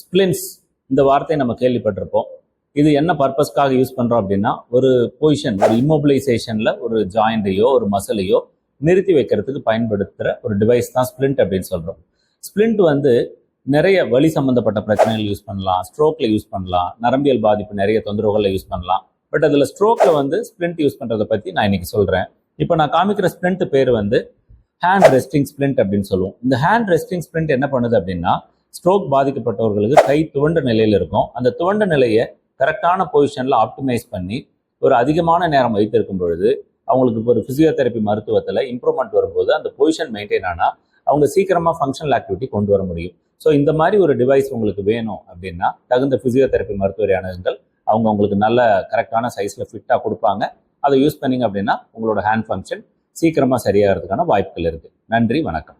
ஸ்பிளின்ஸ் இந்த வார்த்தையை நம்ம கேள்விப்பட்டிருப்போம். இது என்ன பர்பஸ்க்காக யூஸ் பண்ணுறோம் அப்படின்னா, ஒரு பொசிஷன், ஒரு இம்மோபிலைசேஷனில் ஒரு ஜாயிண்டையோ ஒரு மசிலையோ நிறுத்தி வைக்கிறதுக்கு பயன்படுத்துகிற ஒரு டிவைஸ் தான் ஸ்பிளிண்ட் அப்படின்னு சொல்கிறோம். ஸ்பிளிண்ட் வந்து நிறைய வலி சம்மந்தப்பட்ட பிரச்சனைகள் யூஸ் பண்ணலாம், ஸ்ட்ரோக்கில் யூஸ் பண்ணலாம், நரம்பியல் பாதிப்பு நிறைய தொந்தரவுகளில் யூஸ் பண்ணலாம். பட் அதில் ஸ்ட்ரோக்கில் வந்து ஸ்பிளிண்ட் யூஸ் பண்ணுறதை பற்றி நான் இன்னைக்கு சொல்கிறேன். இப்போ நான் காமிக்கிற ஸ்பிளிண்ட் பேர் வந்து ஹேண்ட் ரெஸ்டிங் ஸ்பிளிண்ட் அப்படின்னு சொல்லுவோம். இந்த ஹேண்ட் ரெஸ்டிங் ஸ்பிளிண்ட் என்ன பண்ணுது அப்படின்னா, ஸ்ட்ரோக் பாதிக்கப்பட்டவர்களுக்கு கை துவண்ட நிலையில் இருக்கும். அந்த துவண்ட நிலையை கரெக்டான பொசிஷனில் ஆப்டிமைஸ் பண்ணி ஒரு அதிகமான நேரம் வைத்திருக்கும் பொழுது அவங்களுக்கு ஒரு ஃபிசியோதெரப்பி மருத்துவத்தில் இம்ப்ரூவ்மெண்ட் வரும்போது அந்த பொசிஷன் மெயின்டைன் ஆனால் அவங்க சீக்கிரமாக ஃபங்க்ஷனல் ஆக்டிவிட்டி கொண்டு வர முடியும். ஸோ இந்த மாதிரி ஒரு டிவைஸ் உங்களுக்கு வேணும் அப்படின்னா தகுந்த ஃபிசியோதெரப்பி மருத்துவரை அணுகுங்கள். அவங்க உங்களுக்கு நல்ல கரெக்டான சைஸில் ஃபிட்டாக கொடுப்பாங்க. அதை யூஸ் பண்ணிங்க அப்படின்னா உங்களோட ஹேண்ட் ஃபங்க்ஷன் சீக்கிரமாக சரியாகிறதுக்கான வாய்ப்புகள் இருக்குது. நன்றி, வணக்கம்.